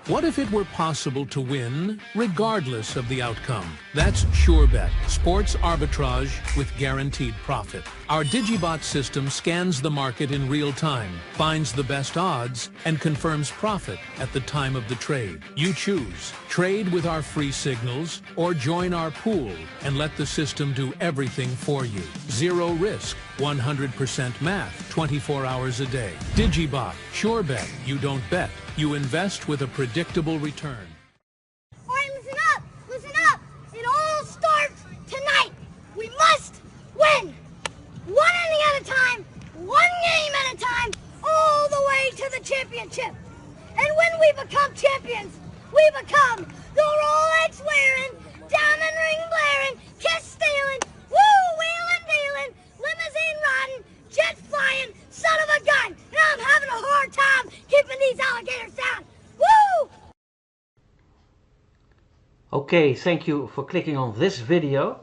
What if it were possible to win regardless of the outcome? That's SUREBET, sports arbitrage with guaranteed profit. Our DigiBot system scans the market in real time, finds the best odds, and confirms profit at the time of the trade. You choose. Trade with our free signals or join our pool and let the system do everything for you. Zero risk, 100% math, 24 hours a day. DigiBot, SUREBET. You don't bet. You invest with a predictable return. All right, listen up! Listen up! It all starts tonight! We must win! One inning at a time, one game at a time, all the way to the championship. And when we become champions, we become the Rolex wearing, diamond ring blaring, kiss stealing, woo wheeling dealing, limousine riding, jet flying, son of a gun. And I'm having a hard time keeping these alligators down. Woo! Okay, thank you for clicking on this video.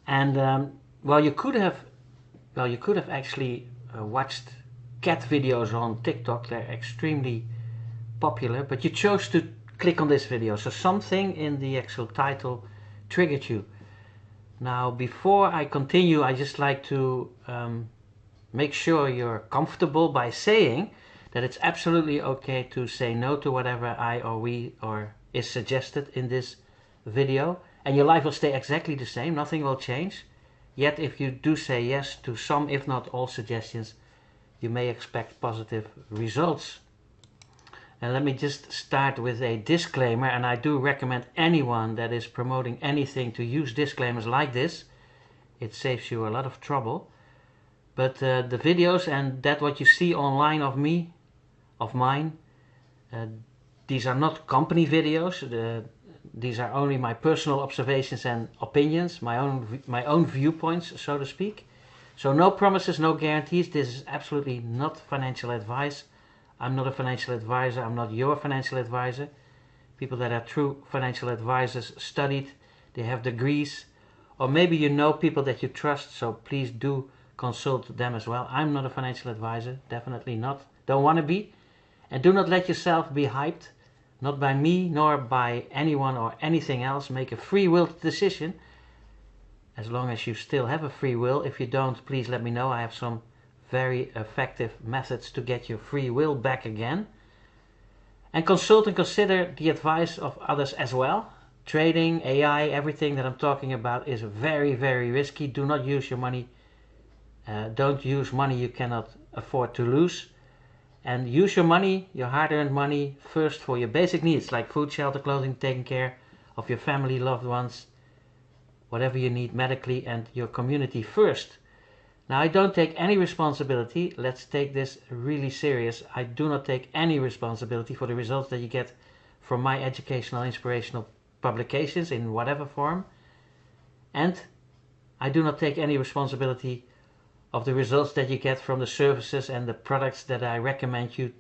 And well, you could have actually watched cat videos on TikTok. They're extremely popular, but you chose to click on this video, so something in the actual title triggered you. Now, before I continue, I just like to make sure you're comfortable by saying that it's absolutely okay to say no to whatever I or we or is suggested in this video, and your life will stay exactly the same, nothing will change. Yet if you do say yes to some, if not all suggestions, you may expect positive results. And let me just start with a disclaimer, and I do recommend anyone that is promoting anything to use disclaimers like this. It saves you a lot of trouble. But the videos and that what you see online of me, of mine, these are not company videos. These are only my personal observations and opinions, my own viewpoints, so to speak. So no promises, no guarantees. This is absolutely not financial advice. I'm not a financial advisor. I'm not your financial advisor. People that are true financial advisors studied, they have degrees, or maybe you know people that you trust, so please do consult them as well. I'm not a financial advisor, definitely not. Don't want to be. And do not let yourself be hyped, not by me nor by anyone or anything else. Make a free will decision, as long as you still have a free will. If you don't, please let me know. I have some very effective methods to get your free will back again. And consult and consider the advice of others as well. Trading, AI, everything that I'm talking about is very, very risky. Do not use your money. Don't use money you cannot afford to lose. And use your money, your hard-earned money, first for your basic needs like food, shelter, clothing, taking care of your family, loved ones, whatever you need medically, and your community first. Now, I don't take any responsibility. Let's take this really serious. I do not take any responsibility for the results that you get from my educational, inspirational publications in whatever form. And I do not take any responsibility of the results that you get from the services and the products that I recommend you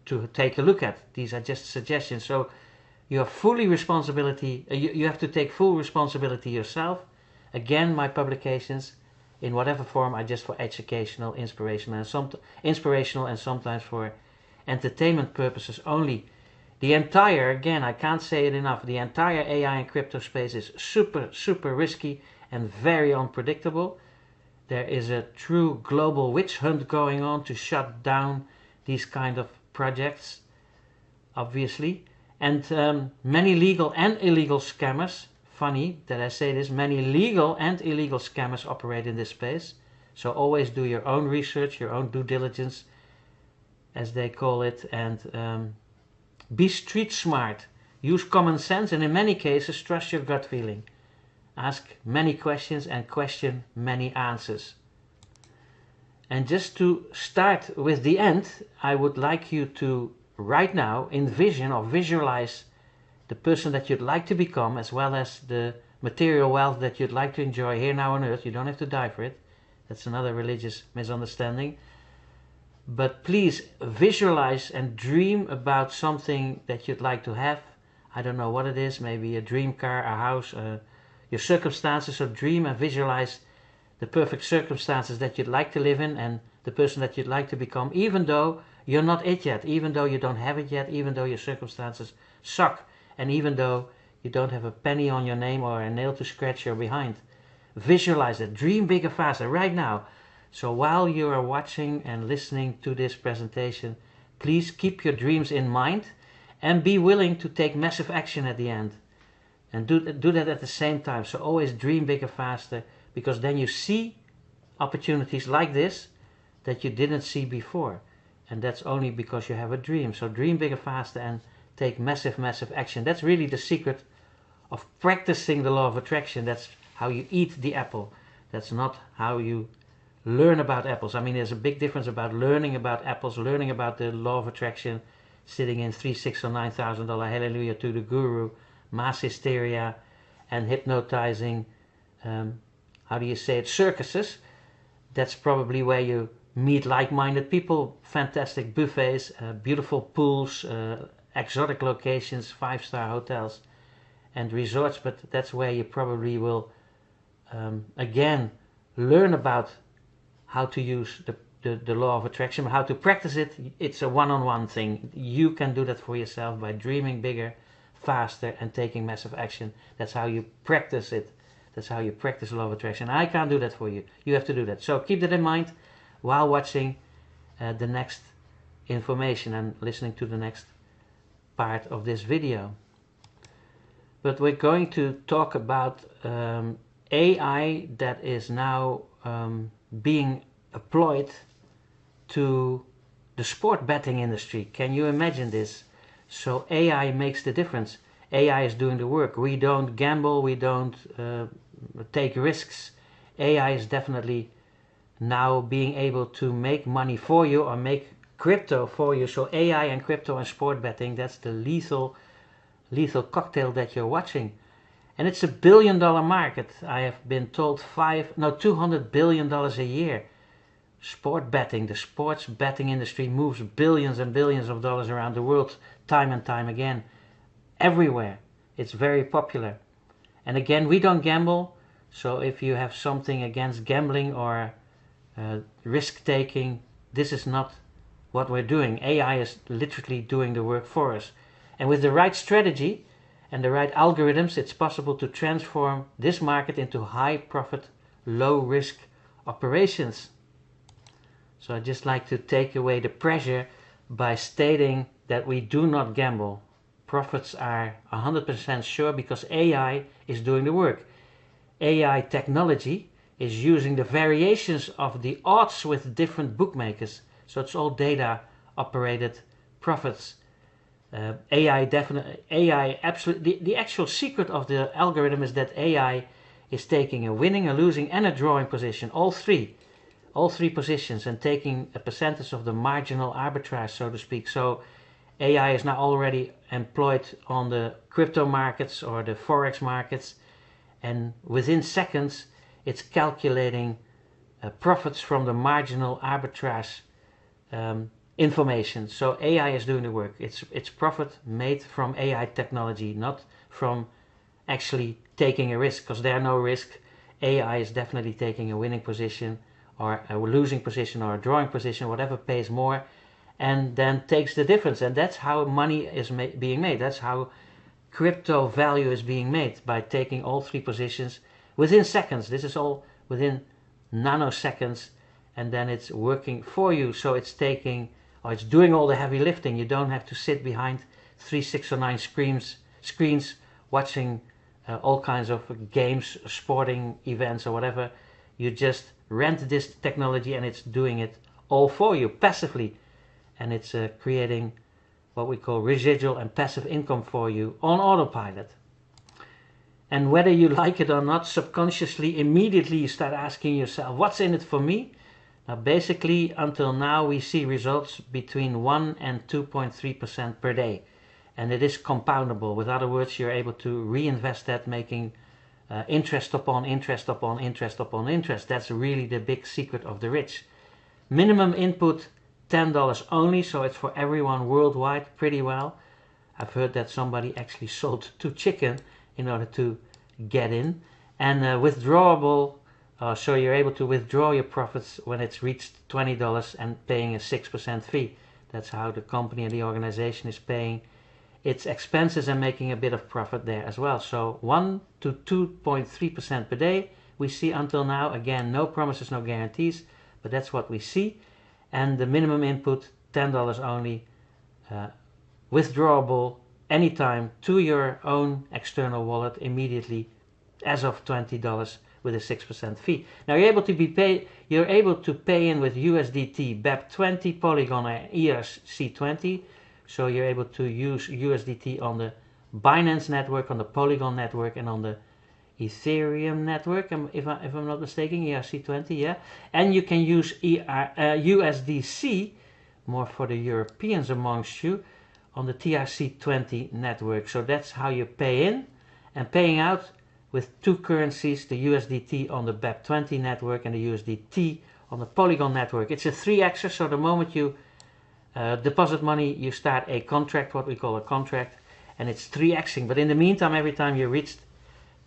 to take a look at. These are just suggestions. So you have fully responsibility. You have to take full responsibility yourself. Again, my publications, in whatever form, are just for educational, inspirational, and sometimes for entertainment purposes only. The entire, again, I can't say it enough, the entire AI and crypto space is super, super risky and very unpredictable. There is a true global witch hunt going on to shut down these kind of projects, obviously. And many legal and illegal scammers, funny that I say this, many legal and illegal scammers operate in this space. So always do your own research, your own due diligence, as they call it, and be street smart. Use common sense, and in many cases trust your gut feeling. Ask many questions and question many answers. And just to start with the end, I would like you to right now envision or visualize the person that you'd like to become, as well as the material wealth that you'd like to enjoy here now on earth. You don't have to die for it. That's another religious misunderstanding. But please visualize and dream about something that you'd like to have. I don't know what it is, maybe a dream car, a house, your circumstances. So dream and visualize the perfect circumstances that you'd like to live in and the person that you'd like to become, even though You're not it yet, even though you don't have it yet, even though your circumstances suck, and even though you don't have a penny on your name or a nail to scratch your behind. Visualize it. Dream bigger, faster, right now. So while you are watching and listening to this presentation, please keep your dreams in mind and be willing to take massive action at the end. And do that at the same time. So always dream bigger, faster, because then you see opportunities like this that you didn't see before. And that's only because you have a dream. So dream bigger, faster, and take massive, massive action. That's really the secret of practicing the law of attraction. That's how you eat the apple. That's not how you learn about apples. I mean, there's a big difference about learning about apples, learning about the law of attraction, sitting in $3,000, $6,000 or $9,000 hallelujah to the guru, mass hysteria, and hypnotizing, how do you say it, circuses. That's probably where you meet like-minded people, fantastic buffets, beautiful pools, exotic locations, 5-star hotels and resorts, but that's where you probably will again learn about how to use the law of attraction, how to practice it. It's a one-on-one thing. You can do that for yourself by dreaming bigger, faster, and taking massive action. That's how you practice it. That's how you practice law of attraction. I can't do that for you. You have to do that. So keep that in mind while watching the next information and listening to the next part of this video. But we're going to talk about AI that is now being employed to the sport betting industry. Can you imagine this? So AI makes the difference. AI is doing the work. We don't gamble, we don't take risks. AI is definitely now being able to make money for you or make crypto for you. So AI and crypto and sport betting, that's the lethal cocktail that you're watching. And it's $1 billion market. I have been told $200 billion a year. Sport betting, the sports betting industry moves billions and billions of dollars around the world time and time again. Everywhere. It's very popular. And again, we don't gamble. So if you have something against gambling or risk taking, this is not what we're doing. AI is literally doing the work for us. And with the right strategy and the right algorithms, it's possible to transform this market into high profit, low risk operations. So I'd just like to take away the pressure by stating that we do not gamble. Profits are 100% sure because AI is doing the work. AI technology is using the variations of the odds with different bookmakers. So it's all data operated profits. AI absolutely, the actual secret of the algorithm is that AI is taking a winning, a losing and a drawing position, all three positions, and taking a percentage of the marginal arbitrage, so to speak. So AI is now already employed on the crypto markets or the forex markets, and within seconds it's calculating profits from the marginal arbitrage information. So AI is doing the work. It's profit made from AI technology, not from actually taking a risk, because there's no risk. AI is definitely taking a winning position or a losing position or a drawing position, whatever pays more, and then takes the difference. And that's how money is being made. That's how crypto value is being made, by taking all three positions within seconds. This is all within nanoseconds, and then it's working for you. So it's taking, or it's doing all the heavy lifting. You don't have to sit behind 3, 6 or 9 screens watching all kinds of games, sporting events or whatever. You just rent this technology and it's doing it all for you passively, and it's creating what we call residual and passive income for you on autopilot. And whether you like it or not, subconsciously, immediately you start asking yourself, what's in it for me? Now basically, until now, we see results between 1 and 2.3% per day. And it is compoundable. With other words, you're able to reinvest that, making interest upon interest upon interest upon interest. That's really the big secret of the rich. Minimum input, $10 only, so it's for everyone worldwide pretty well. I've heard that somebody actually sold 2 chicken in order to get in. And withdrawable, so you're able to withdraw your profits when it's reached $20 and paying a 6% fee. That's how the company and the organization is paying its expenses and making a bit of profit there as well. So 1 to 2.3% per day we see until now. Again, no promises, no guarantees, but that's what we see. And the minimum input, $10 only, withdrawable anytime to your own external wallet immediately as of $20 with a 6% fee. Now you're able to pay in with USDT, BEP20, Polygon or ERC20. So you're able to use USDT on the Binance network, on the Polygon network, and on the Ethereum network, if I'm not mistaken, ERC20, yeah. And you can use USDC, more for the Europeans amongst you, on the TRC20 network. So that's how you pay in and paying out with two currencies, the USDT on the BEP20 network and the USDT on the Polygon network. It's a 3xer, so the moment you deposit money, you start a contract, what we call a contract, and it's 3xing. But in the meantime, every time you reached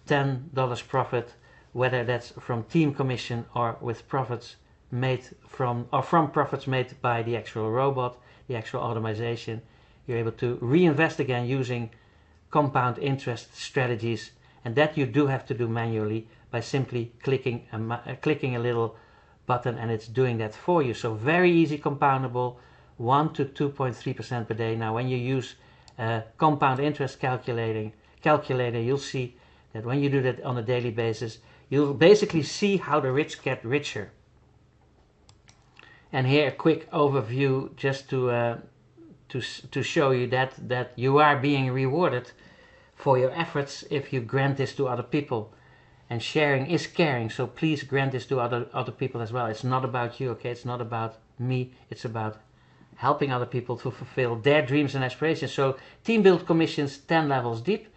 $10 profit, whether that's from team commission or with profits made from profits made by the actual robot, the actual automation, you're able to reinvest again using compound interest strategies, and that you do have to do manually by simply clicking a little button, and it's doing that for you. So very easy, compoundable, 1 to 2.3% per day. Now when you use compound interest calculator, you'll see that when you do that on a daily basis, you'll basically see how the rich get richer. And here a quick overview just to show you that you are being rewarded for your efforts if you grant this to other people. And sharing is caring, so please grant this to other people as well. It's not about you, okay? It's not about me. It's about helping other people to fulfill their dreams and aspirations. So team build commissions 10 levels deep.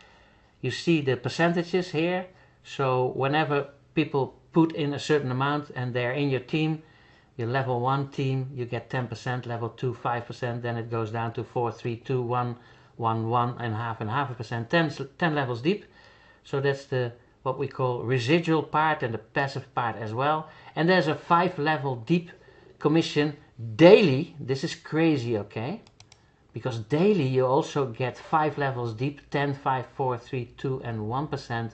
You see the percentages here. So whenever people put in a certain amount and they're in your team, your level 1 team, you get 10%, level 2 5%, then it goes down to 4, 3, 2, 1, 1, 1 and half a percent, 10 levels deep. So that's the what we call residual part and the passive part as well. And there's a 5-level deep commission daily. This is crazy, okay? Because daily you also get 5 levels deep, 10, 5, 4, 3, 2 and 1%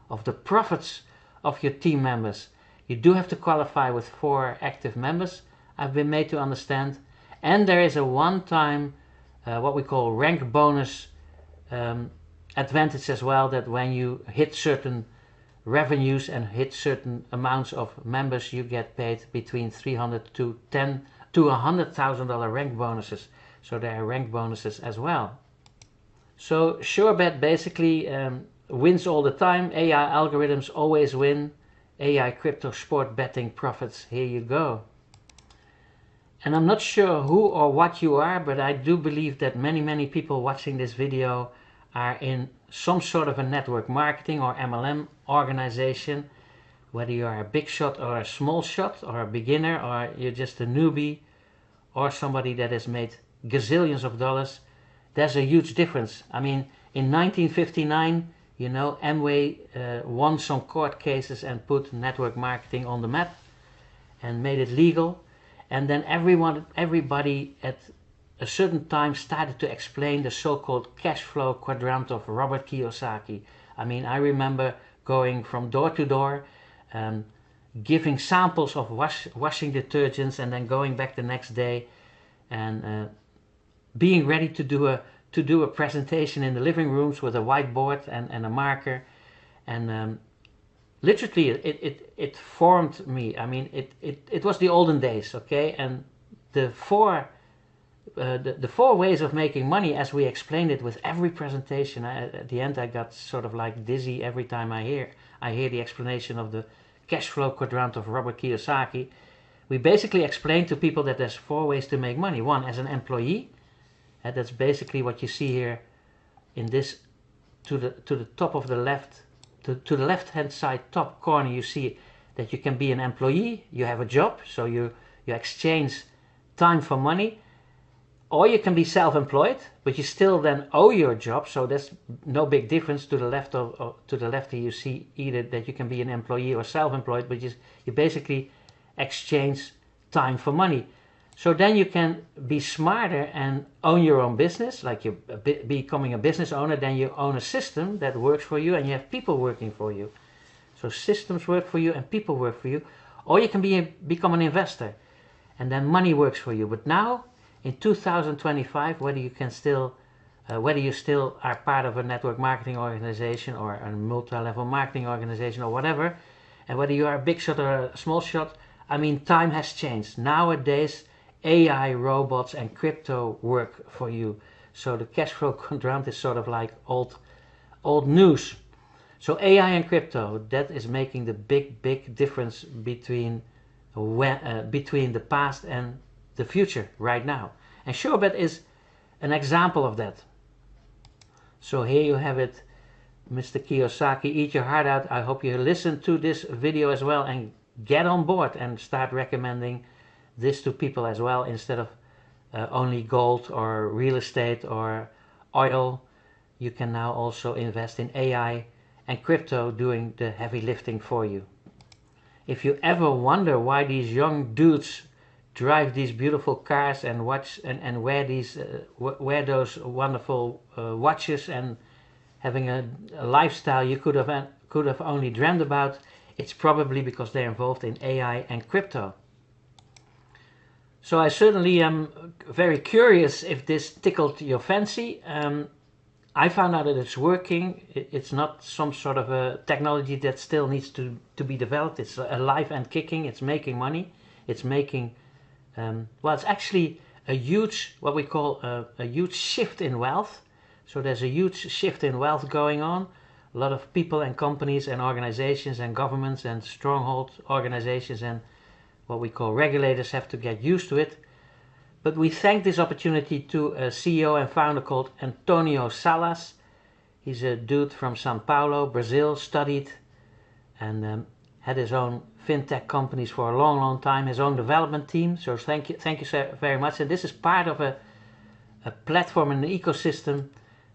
of the profits of your team members. You do have to qualify with 4 active members, I've been made to understand. And there is a one-time what we call rank bonus advantage as well, that when you hit certain revenues and hit certain amounts of members, you get paid between $300 to $100,000 rank bonuses. So there are rank bonuses as well. So SUREBET basically wins all the time. AI algorithms always win. AI crypto sport betting profits. Here you go. And I'm not sure who or what you are, but I do believe that many people watching this video are in some sort of a network marketing or MLM organization. Whether you are a big shot or a small shot, or a beginner, or you're just a newbie, or somebody that has made gazillions of dollars, there's a huge difference. I mean, in 1959, you know, Amway won some court cases and put network marketing on the map and made it legal. And then everybody at a certain time started to explain the so-called cash flow quadrant of Robert Kiyosaki. I mean, I remember going from door to door, giving samples of washing detergents, and then going back the next day and being ready to do a presentation in the living rooms with a whiteboard and a marker. And literally it formed me. I mean, it was the olden days, okay? And the four ways of making money, as we explained it with every presentation, at the end I got sort of like dizzy every time I hear the explanation of the cash flow quadrant of Robert Kiyosaki. We basically explained to people that there's 4 ways to make money. One, as an employee, and that's basically what you see here in this, to the top of the left, to the left hand side top corner. You see that you can be an employee, you have a job, so you exchange time for money. Or you can be self-employed, but you still then owe your job, so there's no big difference. To the left here you see either that you can be an employee or self-employed, but you basically exchange time for money. So then you can be smarter and own your own business, like you're becoming a business owner. Then you own a system that works for you and you have people working for you. So systems work for you and people work for you. Or you can become an investor and then money works for you. But now in 2025, whether you still are part of a network marketing organization or a multi-level marketing organization or whatever, and whether you are a big shot or a small shot, I mean, time has changed. Nowadays, AI, robots and crypto work for you. So the cash flow quadrant is sort of like old news. So AI and crypto, that is making the big difference between the past and the future right now. And SUREBET is an example of that. So here you have it, Mr. Kiyosaki, eat your heart out. I hope you listen to this video as well and get on board and start recommending this to people as well, instead of only gold or real estate or oil. You can now also invest in AI and crypto doing the heavy lifting for you. If you ever wonder why these young dudes drive these beautiful cars and wear those wonderful watches and having a lifestyle you could have only dreamed about, it's probably because they're involved in AI and crypto. So I certainly am very curious if this tickled your fancy. I found out that it's working. It's not some sort of a technology that still needs to be developed. It's alive and kicking. It's making money. It's making, well, it's actually a huge, what we call a huge shift in wealth. So there's a huge shift in wealth going on. A lot of people and companies and organizations and governments and stronghold organizations and what we call regulators have to get used to it. But we thank this opportunity to a CEO and founder called Antonio Salas. He's a dude from Sao Paulo, Brazil, studied and had his own fintech companies for a long time, his own development team. So thank you very much. And this is part of a platform and an ecosystem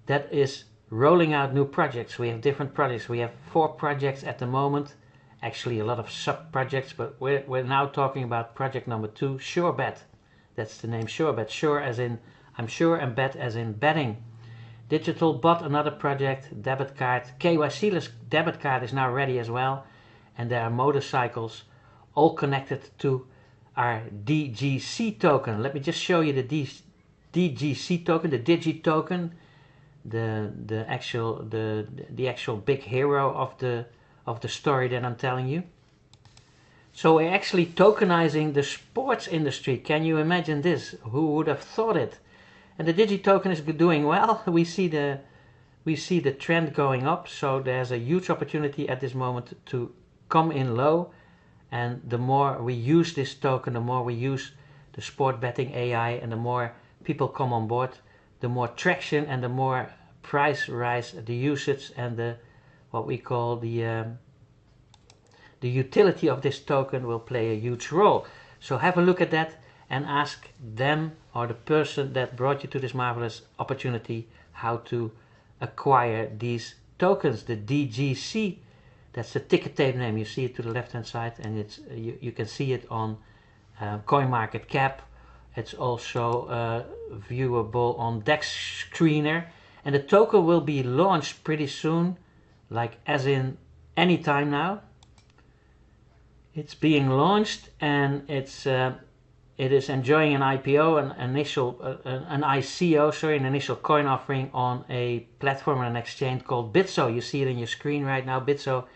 that is rolling out new projects. We have different projects. We have 4 projects at the moment, actually a lot of sub-projects, but we're now talking about project number 2, SUREBET. That's the name, SUREBET. Sure as in I'm sure and bet as in betting. DigitalBot, another project, debit card. KYC-less debit card is now ready as well. And there are motorcycles all connected to our DGC token. Let me just show you the DGC token, the Digi token, the actual big hero of the story that I'm telling you. So we're actually tokenizing the sports industry. Can you imagine this? Who would have thought it? And the Digi token is doing well. We see the trend going up. So there's a huge opportunity at this moment to come in low. And the more we use this token, the more we use the sport betting AI, and the more people come on board, the more traction and the more price rise, the usage and the what we call the utility of this token will play a huge role. So have a look at that and ask them or the person that brought you to this marvelous opportunity how to acquire these tokens. The DGC, that's the ticker tape name. You see it to the left hand side, and it's you can see it on CoinMarketCap. It's also viewable on DEX Screener, and the token will be launched pretty soon, like as in any time now. It's being launched, and it is enjoying an IPO, an initial coin offering on a platform and an exchange called BitSo. You see it on your screen right now. BitSo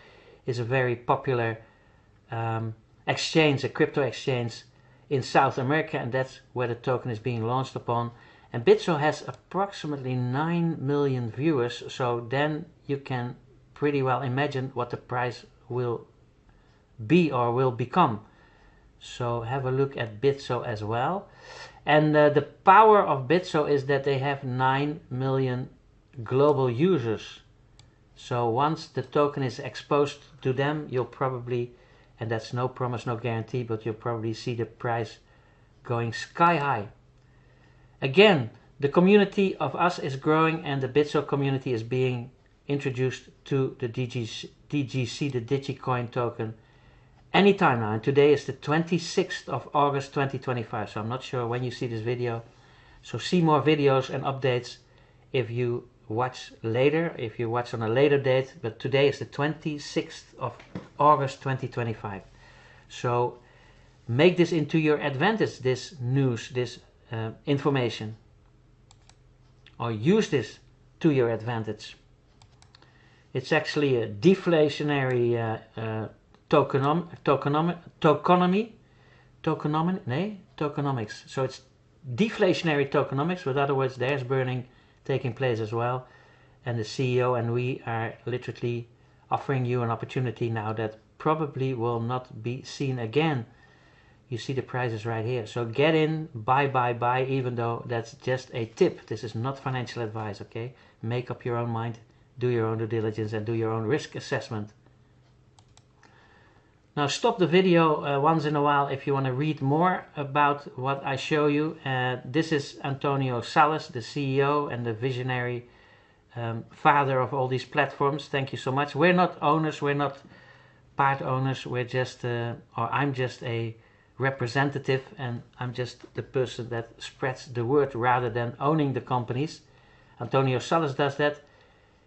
is a very popular exchange, a crypto exchange in South America, and that's where the token is being launched upon. And BitSo has approximately 9 million viewers, so then you can pretty well imagine what the price will be or will become. So have a look at BitSo as well. And the power of BitSo is that they have 9 million global users. So once the token is exposed to them, you'll probably, and that's no promise, no guarantee, but you'll probably see the price going sky high. Again, the community of us is growing, and the BitSo community is being introduced to the DGC, the DigiCoin token. anytime now. And today is the 26th of August 2025, so I'm not sure when you see this video. So see more videos and updates if you watch later, if you watch on a later date, but today is the 26th of August 2025. So make this into your advantage, this news, this information, or use this to your advantage. It's actually a deflationary tokenomics. So it's deflationary tokenomics. With other words, there's burning taking place as well, and the CEO and we are literally offering you an opportunity now that probably will not be seen again. You see the prices right here, so get in, buy, even though that's just a tip. This is not financial advice, okay? Make up your own mind, do your own due diligence, and do your own risk assessment. Now stop the video once in a while if you want to read more about what I show you. This is Antonio Salas, the CEO and the visionary father of all these platforms. Thank you so much. We're not owners, we're not part owners, we're just, or I'm just a representative, and I'm just the person that spreads the word rather than owning the companies. Antonio Salas does that.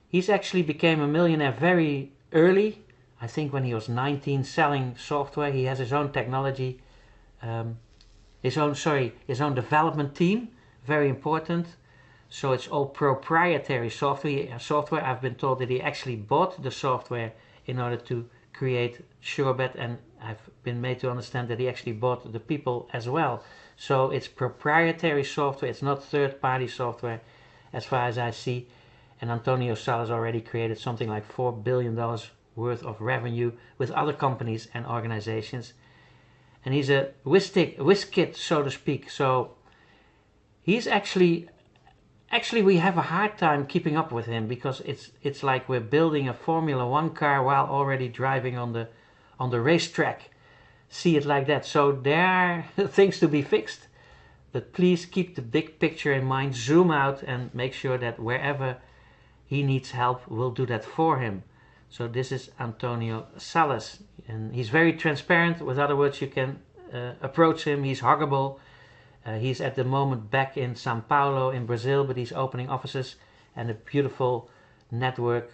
He's actually became a millionaire very early. I think when he was 19, selling software. He has his own technology, his own development team, very important. So it's all proprietary software. I've been told that he actually bought the software in order to create SUREBET, and I've been made to understand that he actually bought the people as well. So it's proprietary software, it's not third-party software as far as I see. And Antonio Salas already created something like $4 billion worth of revenue with other companies and organizations. And he's a whiz kid, so to speak. So he's actually we have a hard time keeping up with him, because it's like we're building a Formula 1 car while already driving on the racetrack. See it like that. So there are things to be fixed, but please keep the big picture in mind, zoom out, and make sure that wherever he needs help, we'll do that for him. So this is Antonio Salas, and he's very transparent. With other words, you can approach him. He's huggable. He's at the moment back in Sao Paulo in Brazil, but he's opening offices and a beautiful networking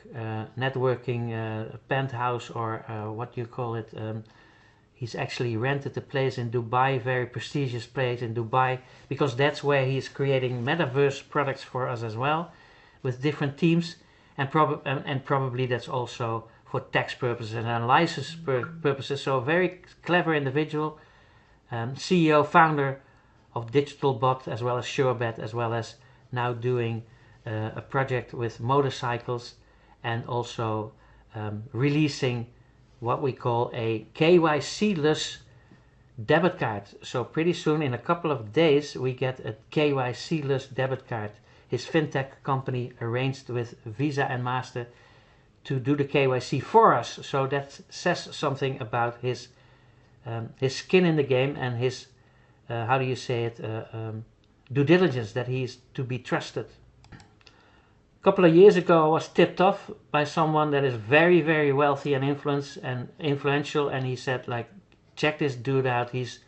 penthouse, or what do you call it? He's actually rented a place in Dubai, very prestigious place in Dubai, because that's where he's creating metaverse products for us as well, with different teams, and probably that's also for tax purposes and license purposes. So a very clever individual, CEO, founder of DigitalBot, as well as SUREBET, as well as now doing a project with motorcycles, and also releasing what we call a KYC-less debit card. So pretty soon, in a couple of days, we get a KYC-less debit card. His fintech company arranged with Visa and Master to do the KYC for us. So that says something about his skin in the game and his how do you say it, due diligence, that he is to be trusted. A couple of years ago, I was tipped off by someone that is very, very wealthy and influential, and he said, like, check this dude out. He's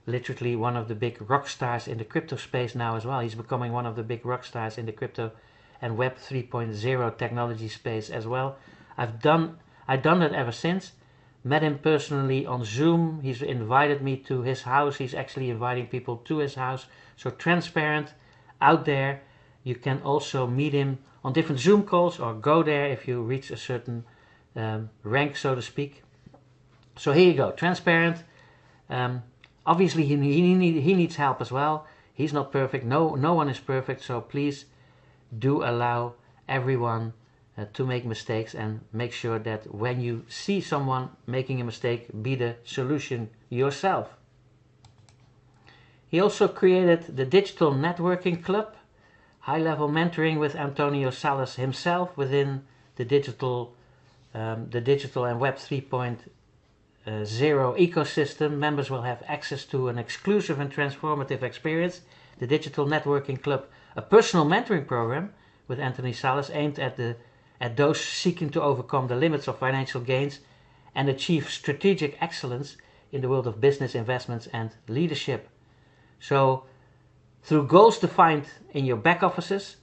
literally one of the big rock stars in the crypto space now as well. He's becoming one of the big rock stars in the crypto and Web 3.0 technology space as well. I've done that ever since. Met him personally on Zoom. He's invited me to his house. He's actually inviting people to his house. So transparent, out there. You can also meet him on different Zoom calls, or go there if you reach a certain rank, so to speak. So here you go, transparent. Obviously he needs help as well. He's not perfect. No one is perfect. So please do allow everyone to make mistakes, and make sure that when you see someone making a mistake, be the solution yourself. He also created the Digital Networking Club, high-level mentoring with Antonio Salas himself within the digital and Web 3.0 ecosystem. Members will have access to an exclusive and transformative experience. The Digital Networking Club, a personal mentoring program with Anthony Salas aimed at those seeking to overcome the limits of financial gains and achieve strategic excellence in the world of business, investments and leadership. So through goals defined in your back offices,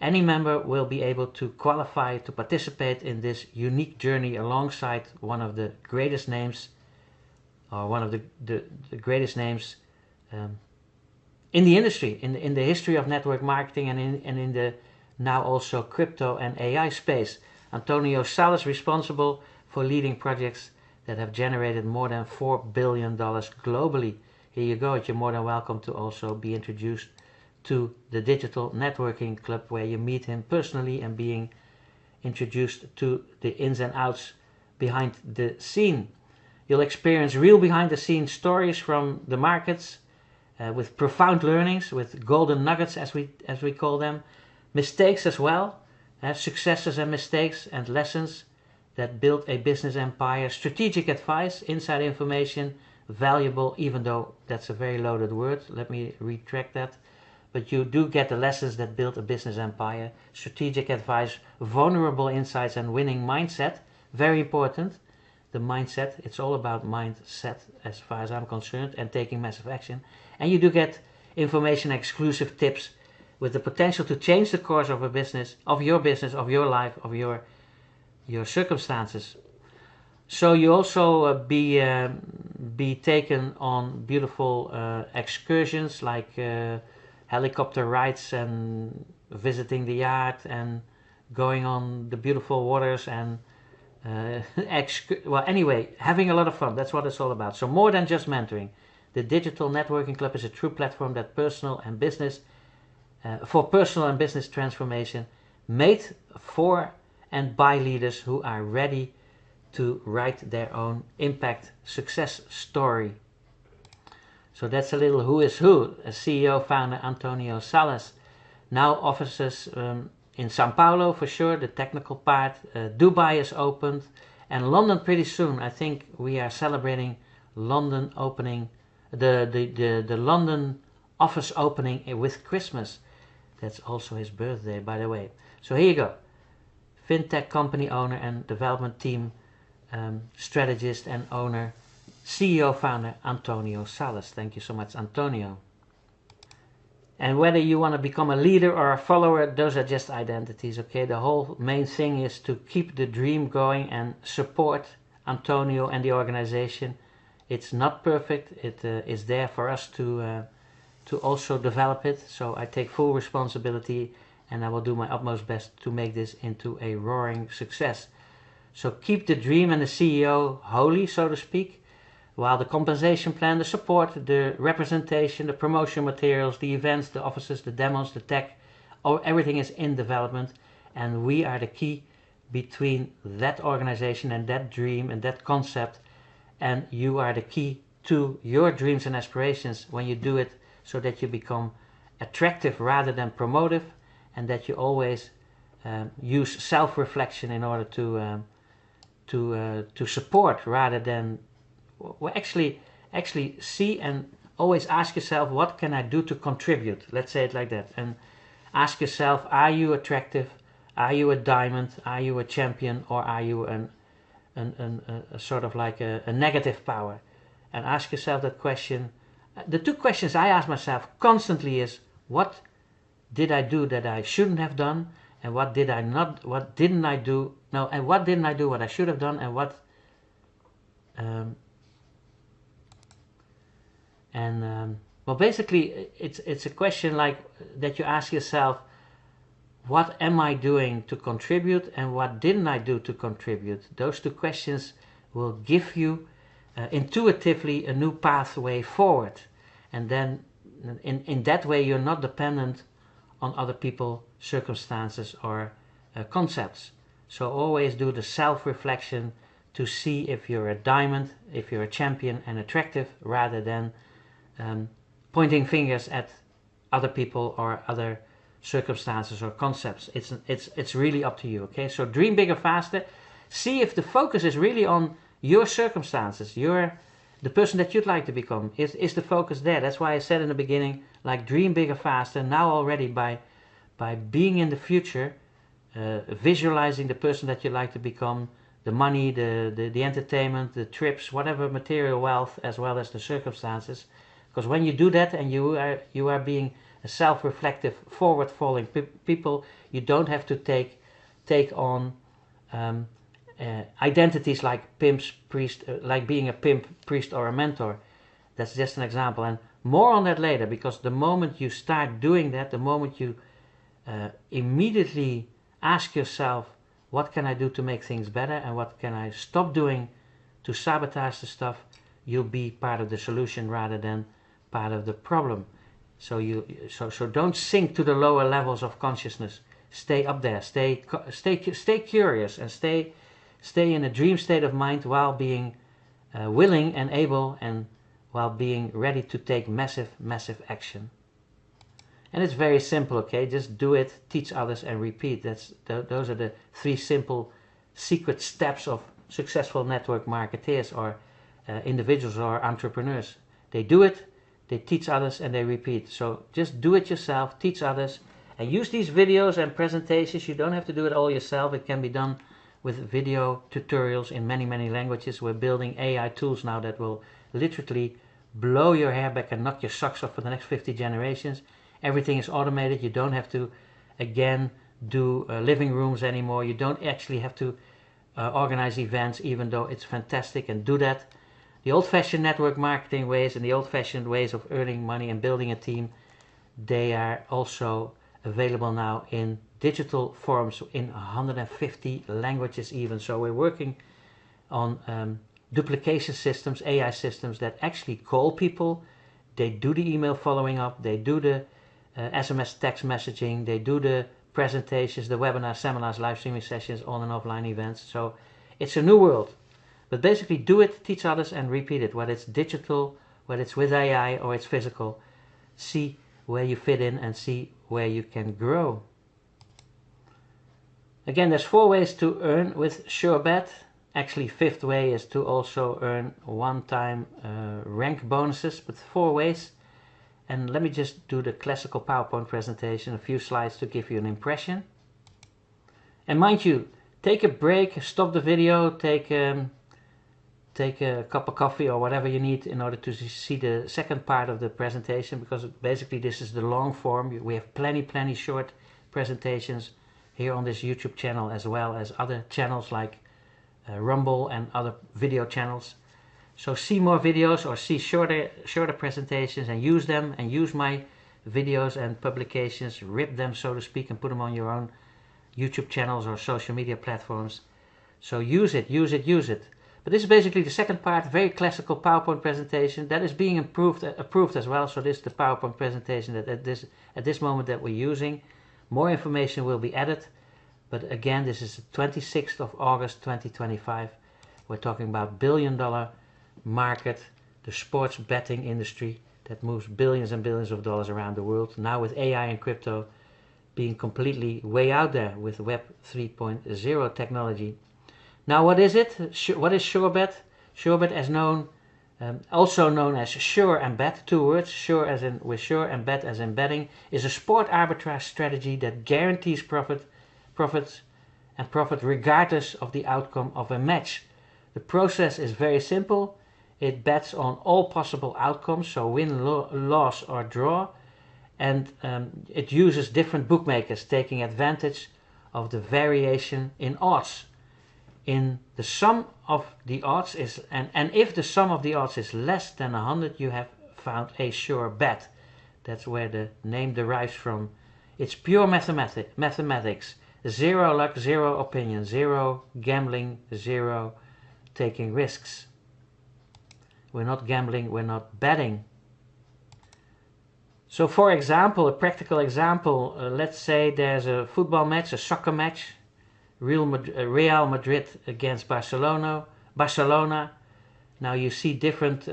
any member will be able to qualify to participate in this unique journey alongside one of the greatest names, or one of the greatest names in the industry, in the history of network marketing, and in the now also crypto and AI space. Antonio Salas, responsible for leading projects that have generated more than $4 billion globally. Here you go. You're more than welcome to also be introduced to the Digital Networking Club, where you meet him personally and being introduced to the ins and outs behind the scene. You'll experience real behind the scenes stories from the markets, with profound learnings, with golden nuggets as we call them, mistakes as well, successes and mistakes and lessons that build a business empire, strategic advice, inside information, valuable, even though that's a very loaded word, let me retract that. But you do get the lessons that build a business empire, strategic advice, vulnerable insights and winning mindset, very important. The mindset, it's all about mindset as far as I'm concerned, and taking massive action. And you do get information, exclusive tips with the potential to change the course of a business, of your life, of your circumstances. So you also be taken on beautiful excursions, like helicopter rides and visiting the yard and going on the beautiful waters and well, anyway, having a lot of fun. That's what it's all about. So more than just mentoring, the Digital Networking Club is a true platform that for personal and business transformation, made for and by leaders who are ready to write their own impact success story. So that's a little who is who. A CEO founder Antonio Salas, now offices in Sao Paulo for sure, the technical part. Dubai is opened, and London pretty soon. I think we are celebrating London opening, the London office opening with Christmas. That's also his birthday, by the way. So here you go. FinTech company owner and development team strategist and owner, CEO founder Antonio Salas. Thank you so much, Antonio. And whether you want to become a leader or a follower, those are just identities, okay? The whole main thing is to keep the dream going and support Antonio and the organization. It's not perfect. It is there for us to also develop it. So I take full responsibility, and I will do my utmost best to make this into a roaring success. So keep the dream and the CEO holy, so to speak, while the compensation plan, the support, the representation, the promotion materials, the events, the offices, the demos, the tech, everything is in development, and we are the key between that organization and that dream and that concept, and you are the key to your dreams and aspirations when you do it, so that you become attractive rather than promotive, and that you always use self-reflection in order to support rather than, well, actually see and always ask yourself, what can I do to contribute? Let's say it like that. And ask yourself, are you attractive? Are you a diamond? Are you a champion? Or are you a sort of like a negative power? And ask yourself that question. The two questions I ask myself constantly is, what did I do that I shouldn't have done? And what didn't I do what I should have done? And what well, basically it's a question like that you ask yourself, what am I doing to contribute and what didn't I do to contribute? Those two questions will give you intuitively a new pathway forward, and then in that way you're not dependent on other people, circumstances or concepts. So always do the self-reflection to see if you're a diamond, if you're a champion and attractive, rather than pointing fingers at other people or other circumstances or concepts. It's really up to you, okay? So dream bigger, faster. See if the focus is really on your circumstances, the person that you'd like to become. Is the focus there? That's why I said in the beginning, like, dream bigger, faster. Now already by being in the future, visualizing the person that you'd like to become, the money, the entertainment, the trips, whatever material wealth, as well as the circumstances. Because when you do that and you are being a self-reflective, forward-falling people, you don't have to take on identities like pimps, priest, like being a pimp, priest, or a mentor. That's just an example, and more on that later. Because the moment you start doing that, the moment you immediately ask yourself, what can I do to make things better, and what can I stop doing to sabotage the stuff, you'll be part of the solution rather than part of the problem. So don't sink to the lower levels of consciousness. Stay up there. Stay curious, and stay in a dream state of mind while being willing and able, and while being ready to take massive action. And it's very simple, okay? Just do it, teach others, and repeat. Those are the 3 simple secret steps of successful network marketeers, or individuals, or entrepreneurs. They do it, they teach others, and they repeat. So just do it yourself, teach others, and use these videos and presentations. You don't have to do it all yourself. It can be done with video tutorials in many languages. We're building AI tools now that will literally blow your hair back and knock your socks off for the next 50 generations. Everything is automated. You don't have to, again, do living rooms anymore. You don't actually have to organize events, even though it's fantastic, and do that. The old-fashioned network marketing ways and the old-fashioned ways of earning money and building a team, they are also available now in digital forms in 150 languages even. So we're working on duplication systems, AI systems that actually call people. They do the email following up, they do the SMS text messaging, they do the presentations, the webinars, seminars, live streaming sessions, on and offline events. So it's a new world. But basically do it, teach others, and repeat it. Whether it's digital, whether it's with AI, or it's physical. See where you fit in and see where you can grow. Again, there's 4 ways to earn with SUREBET. Actually, 5th way is to also earn one-time rank bonuses, but 4 ways. And let me just do the classical PowerPoint presentation, a few slides to give you an impression. And mind you, take a break, stop the video, take a cup of coffee or whatever you need in order to see the second part of the presentation, because basically this is the long form. We have plenty short presentations here on this YouTube channel, as well as other channels like Rumble and other video channels. So see more videos, or see shorter presentations, and use them, and use my videos and publications, rip them, so to speak, and put them on your own YouTube channels or social media platforms. So use it. But this is basically the second part, very classical PowerPoint presentation that is being approved as well. So this is the PowerPoint presentation that at this moment that we're using. More information will be added, but again, this is the 26th of August 2025. We're talking about billion-dollar market, the sports betting industry that moves billions and billions of dollars around the world. Now with AI and crypto being completely way out there with Web 3.0 technology. Now what is it? What is SUREBET? SUREBET, as known, also known as sure and bet, 2 words, sure as in with sure and bet as in betting, is a sport arbitrage strategy that guarantees profit regardless of the outcome of a match. The process is very simple. It bets on all possible outcomes, so win, loss, or draw, and it uses different bookmakers, taking advantage of the variation in odds. In the sum of the odds is, and if the sum of the odds is less than 100, you have found a sure bet. That's where the name derives from. It's pure mathematics. 0 luck, 0 opinion, 0 gambling, 0 taking risks. We're not gambling, we're not betting. So for example, a practical example, let's say there's a football match, a soccer match, Real Madrid against Barcelona. Now you see different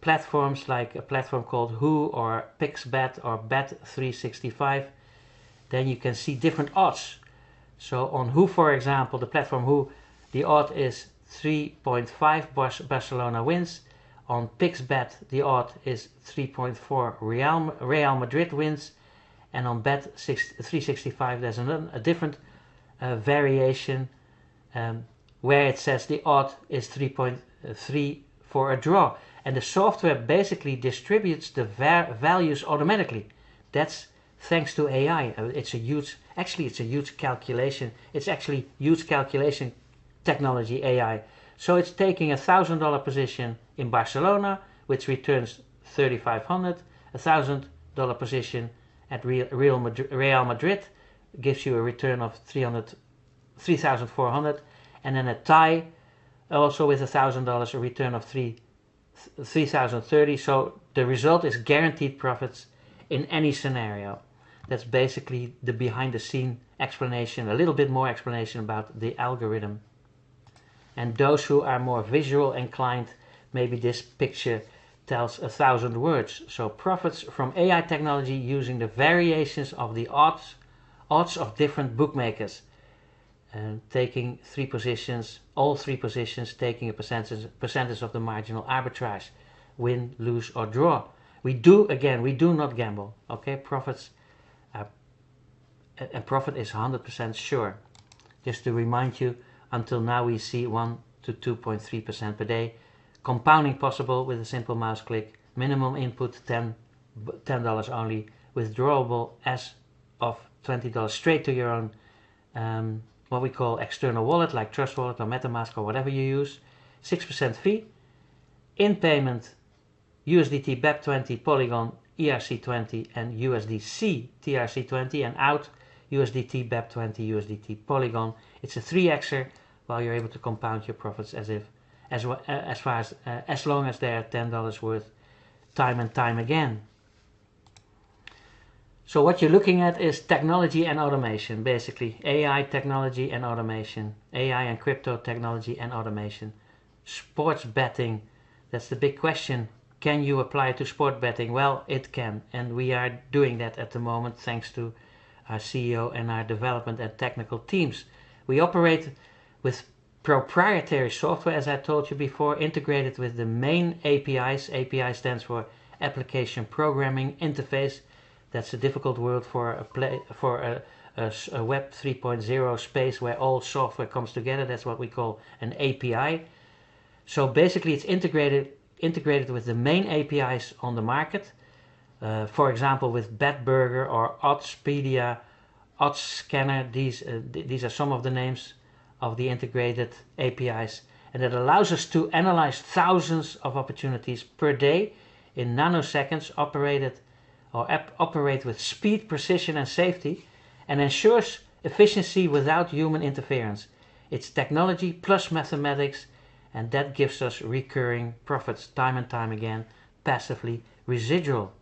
platforms, like a platform called Who, or PixBet, or Bet365. Then you can see different odds. So on Who, for example, the platform Who, the odd is 3.5 Barcelona wins. On PixBet, the odd is 3.4 Real Madrid wins. And on Bet365, there's a different variation where it says the odd is 3.3 for a draw. And the software basically distributes the values automatically. That's thanks to AI. It's a huge calculation. It's actually huge calculation technology, AI. So it's taking $1,000 position in Barcelona, which returns 3,500. $1,000 position at Real Madrid gives you a return of 3,400, and then a tie also with $1,000, a return of 3,030. So the result is guaranteed profits in any scenario. That's basically the behind the scene explanation, a little bit more explanation about the algorithm. And those who are more visual inclined, maybe this picture tells 1,000 words. So profits from AI technology using the variations of the odds of different bookmakers, taking all three positions, taking a percentage of the marginal arbitrage, win, lose or draw. We do not gamble. Okay, profit is 100% sure. Just to remind you, until now we see 1 to 2.3% per day. Compounding possible with a simple mouse click. Minimum input $10 only. Withdrawable as of $20 straight to your own what we call external wallet, like Trust Wallet or Metamask or whatever you use. 6% fee. In payment USDT BEP20, Polygon ERC20 and USDC TRC20, and out USDT BEP20, USDT Polygon. It's a 3xer, while you're able to compound your profits as long as they are $10 worth time and time again. So what you're looking at is technology and automation, basically AI technology and automation, AI and crypto technology and automation. Sports betting, that's the big question. Can you apply it to sport betting? Well, it can, and we are doing that at the moment thanks to our CEO and our development and technical teams. We operate with proprietary software, as I told you before, integrated with the main APIs. API stands for Application Programming Interface. That's a difficult word for a Web 3.0 space where all software comes together. That's what we call an API. So basically it's integrated with the main APIs on the market. For example, with BetBurger or Oddspedia, OddsScanner. These are some of the names of the integrated APIs, and it allows us to analyze thousands of opportunities per day in nanoseconds, operate with speed, precision and safety, and ensures efficiency without human interference. It's technology plus mathematics, and that gives us recurring profits time and time again, passively residual.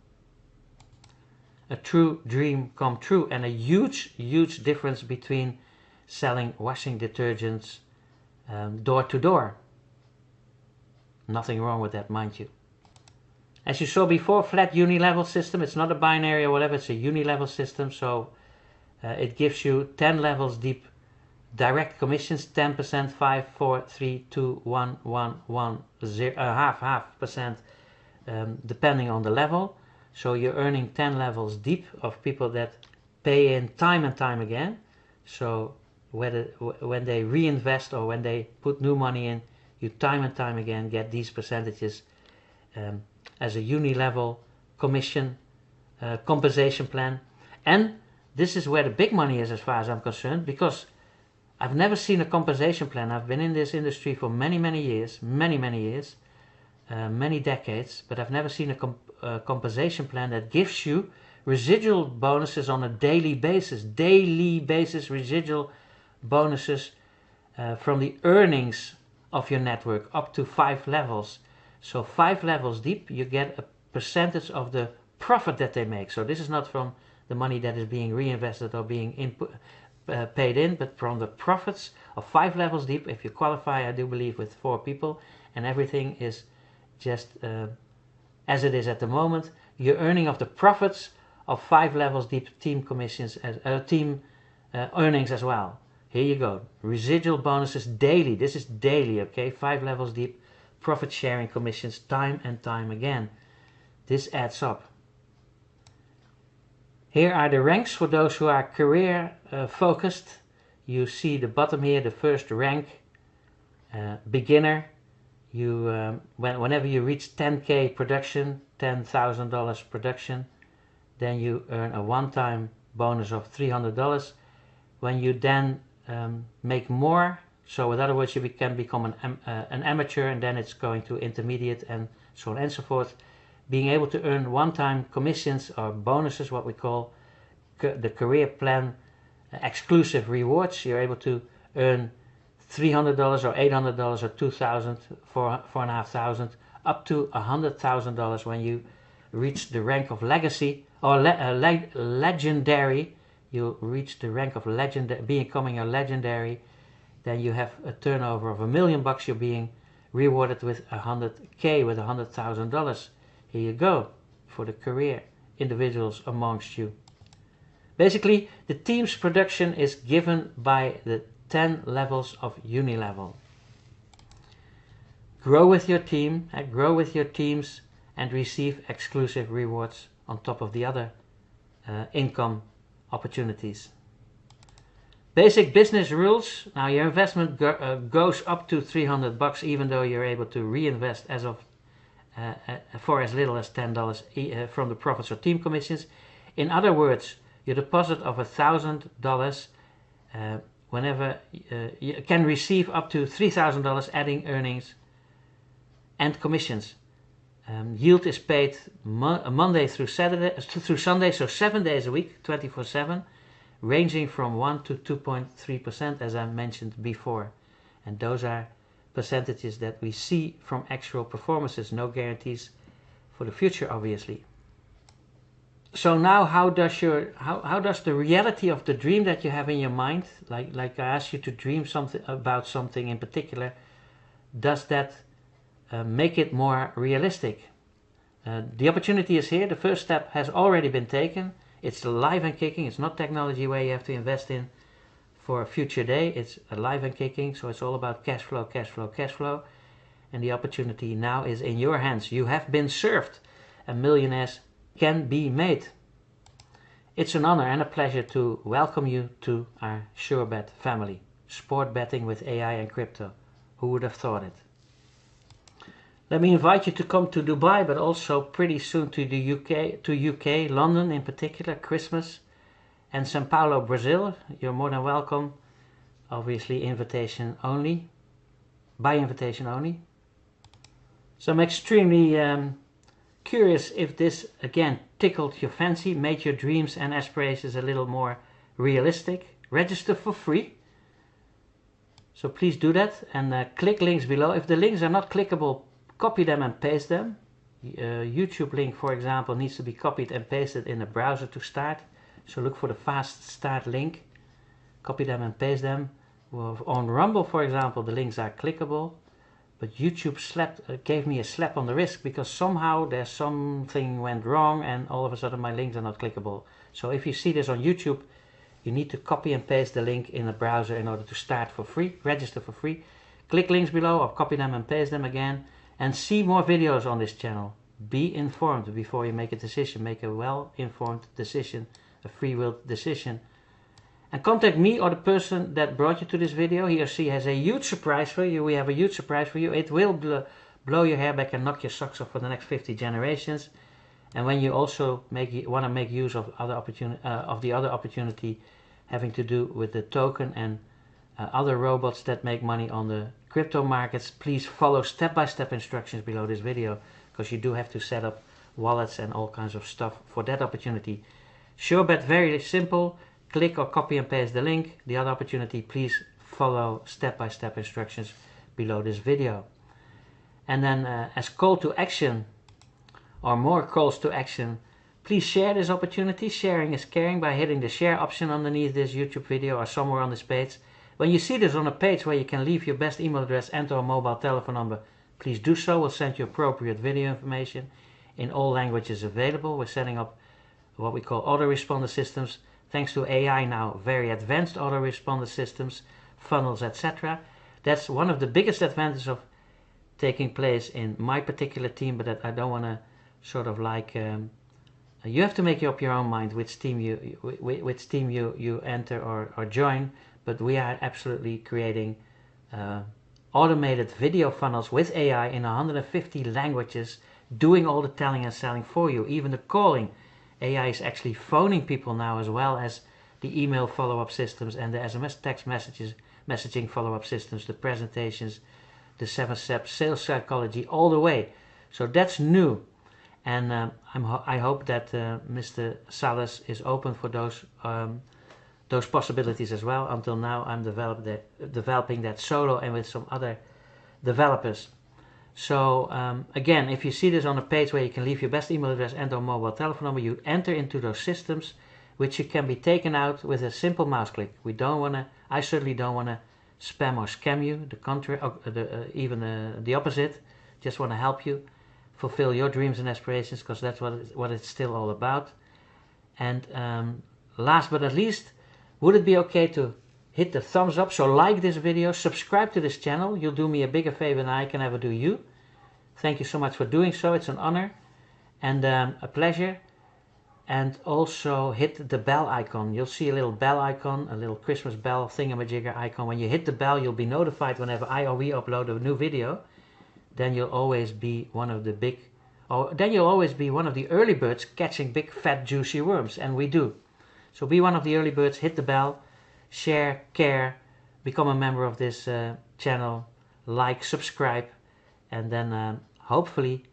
A true dream come true, and a huge difference between selling washing detergents door to door. Nothing wrong with that, mind you. As you saw before, flat unilevel system. It's not a binary or whatever, it's a unilevel system. So it gives you 10 levels deep direct commissions, 10%, 5, 4, 3, 2, 1, 1, 1, 0, half percent, depending on the level. So you're earning 10 levels deep of people that pay in time and time again. So when they reinvest or when they put new money in, you time and time again get these percentages as a unilevel commission compensation plan. And this is where the big money is as far as I'm concerned, because I've never seen a compensation plan. I've been in this industry for many years, many decades, but I've never seen a compensation plan that gives you residual bonuses on a daily basis residual bonuses from the earnings of your network up to 5 levels. So 5 levels deep, you get a percentage of the profit that they make. So this is not from the money that is being reinvested or being paid in, but from the profits of 5 levels deep. If you qualify, I do believe, with 4 people, and everything is just as it is at the moment, you're earning of the profits of 5 levels deep team commissions, team earnings as well. Here you go, residual bonuses daily. This is daily, okay? 5 levels deep, profit sharing commissions time and time again. This adds up. Here are the ranks for those who are career focused. You see the bottom here, the first rank Beginner, you whenever you reach 10k production, $10,000 production, then you earn a one-time bonus of $300. When you then make more, so in other words, you can become an amateur, and then it's going to intermediate and so on and so forth. Being able to earn one-time commissions or bonuses, what we call the career plan exclusive rewards. You're able to earn $300 or $800 or $2,000, $4,500, up to $100,000 when you reach the rank of legacy or legendary. You reach the rank of becoming a legendary. Then you have a turnover of $1 million. You're being rewarded with 100k, with $100,000. Here you go for the career individuals amongst you. Basically, the team's production is given by the 10 levels of Unilevel. Grow with your team, grow with your teams, and receive exclusive rewards on top of the other income opportunities. Basic business rules. Now your investment goes up to $300, even though you're able to reinvest as of for as little as $10 from the profits or team commissions. In other words, your deposit of $1,000 whenever you can receive up to $3,000, adding earnings and commissions. Yield is paid Monday through Sunday, so 7 days a week, 24/7, ranging from 1 to 2.3%, as I mentioned before. And those are percentages that we see from actual performances, no guarantees for the future, obviously. So now, how does the reality of the dream that you have in your mind, like I asked you to dream something about something in particular, does that make it more realistic? The opportunity is here. The first step has already been taken. It's alive and kicking. It's not technology where you have to invest in for a future day. It's alive and kicking. So it's all about cash flow, cash flow, cash flow. And the opportunity now is in your hands. You have been served. And millionaires can be made. It's an honor and a pleasure to welcome you to our SUREBET family. Sport betting with AI and crypto. Who would have thought it? Let me invite you to come to Dubai, but also pretty soon to the UK, London in particular, Christmas, and Sao Paulo, Brazil. You're more than welcome. Obviously, invitation only, by invitation only. So I'm extremely curious if this again tickled your fancy, made your dreams and aspirations a little more realistic. Register for free. So please do that and click links below. If the links are not clickable, copy them and paste them. YouTube link, for example, needs to be copied and pasted in the browser to start. So look for the fast start link. Copy them and paste them. Well, on Rumble, for example, the links are clickable. But YouTube gave me a slap on the wrist because somehow there's something went wrong and all of a sudden my links are not clickable. So if you see this on YouTube, you need to copy and paste the link in the browser in order to start for free, register for free. Click links below or copy them and paste them again. And see more videos on this channel. Be informed before you make a decision. Make a well-informed decision, a free-willed decision. And contact me or the person that brought you to this video. He or she has a huge surprise for you. We have a huge surprise for you. It will blow your hair back and knock your socks off for the next 50 generations. And when you also want to make use of the other opportunity having to do with the token and other robots that make money on the crypto markets, please follow step-by-step instructions below this video, because you do have to set up wallets and all kinds of stuff for that opportunity. SUREBET, very simple. Click or copy and paste the link. The other opportunity, please follow step-by-step instructions below this video. And then as call to action, or more calls to action, please share this opportunity. Sharing is caring by hitting the share option underneath this YouTube video or somewhere on this page. When you see this on a page where you can leave your best email address and or mobile telephone number, please do so. We'll send you appropriate video information in all languages available. We're setting up what we call autoresponder systems. Thanks to AI now, very advanced autoresponder systems, funnels, etc. That's one of the biggest advantages of taking place in my particular team, but that I don't want to sort of like... you have to make up your own mind which team you enter or join. But we are absolutely creating automated video funnels with AI in 150 languages, doing all the telling and selling for you, even the calling. AI is actually phoning people now, as well as the email follow-up systems and the SMS text messaging follow-up systems, the presentations, the 7-step sales psychology, all the way. So that's new, and I hope that Mr. Salas is open for those possibilities as well. Until now, I'm developing that solo and with some other developers. So again, if you see this on a page where you can leave your best email address and or mobile telephone number, you enter into those systems, which you can be taken out with a simple mouse click. I certainly don't want to spam or scam you. The contrary, even the opposite. Just want to help you fulfill your dreams and aspirations, because that's what it's still all about. And last but not least, would it be okay to hit the thumbs up? So like this video, subscribe to this channel. You'll do me a bigger favor than I can ever do you. Thank you so much for doing so. It's an honor and a pleasure. And also hit the bell icon. You'll see a little bell icon, a little Christmas bell thingamajigger icon. When you hit the bell, you'll be notified whenever I or we upload a new video. Then you'll always be one of the early birds catching big fat juicy worms, and we do. So be one of the early birds, hit the bell, share, care, become a member of this channel, like, subscribe, and then hopefully,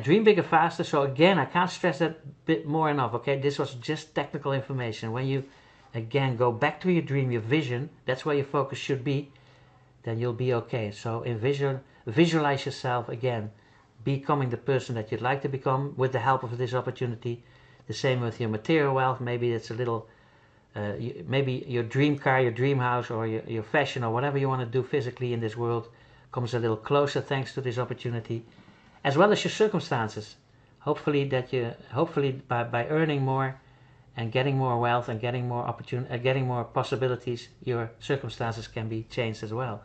dream bigger faster. So again, I can't stress that bit more enough, okay? This was just technical information. When you, again, go back to your dream, your vision, that's where your focus should be, then you'll be okay. So visualize yourself, again, becoming the person that you'd like to become with the help of this opportunity. The same with your material wealth. Maybe it's a little, maybe your dream car, your dream house, or your fashion, or whatever you want to do physically in this world comes a little closer thanks to this opportunity, as well as your circumstances. Hopefully by earning more and getting more wealth and getting more possibilities, your circumstances can be changed as well.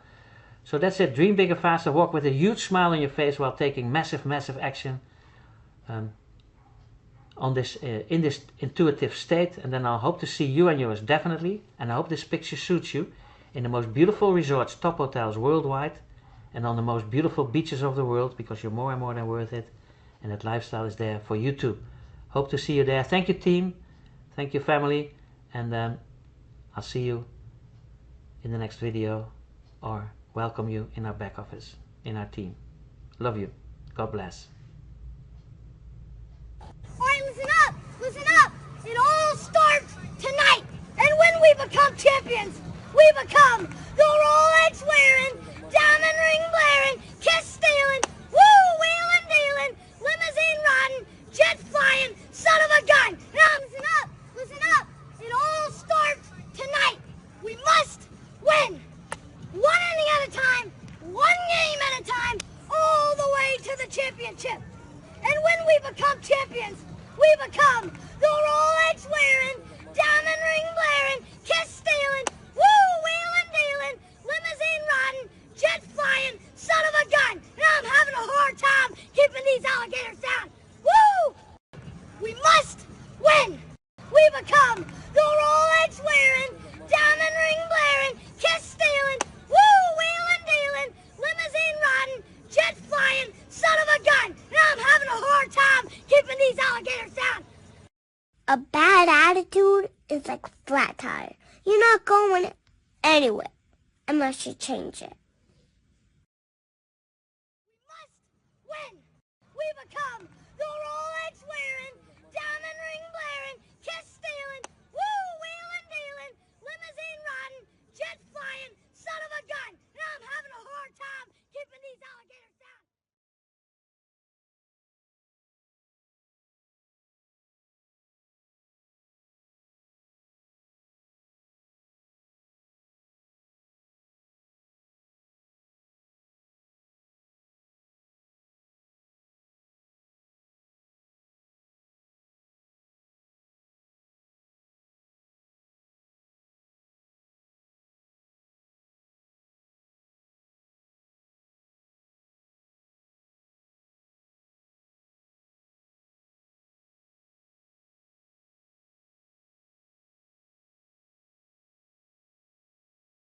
So that's it. Dream bigger, faster. Walk with a huge smile on your face while taking massive action on this in this intuitive state. And then I'll hope to see you and yours, definitely. And I hope this picture suits you in the most beautiful resorts, top hotels worldwide, and on the most beautiful beaches of the world, because you're more and more than worth it, and that lifestyle is there for you too. Hope to see you there. Thank you, team. Thank you, family. And I'll see you in the next video, or welcome you in our back office, in our team. Love you. God bless. Alright, listen up. It all starts tonight. And when we become champions, we become the Rolex wearing, diamond ring blaring, kiss stealing, woo wheeling dealing, limousine riding, jet flying, son of a gun. Now listen up. It all starts tonight. We must win. One inning at a time, one game at a time, all the way to the championship. And when we become champions, we become the Rolex wearing, diamond ring blaring, kiss stealing, woo wheeling dealing, limousine riding, jet flying, son of a gun. And I'm having a hard time keeping these alligators down. Woo! We must win. We become the Rolex wearing, diamond ring blaring, kiss stealing, woo wheeling dealing, limousine riding, jet flying, son of a gun. And I'm having a hard time keeping these alligators down. A bad attitude is like a flat tire. You're not going anywhere unless you change it. We must win. We become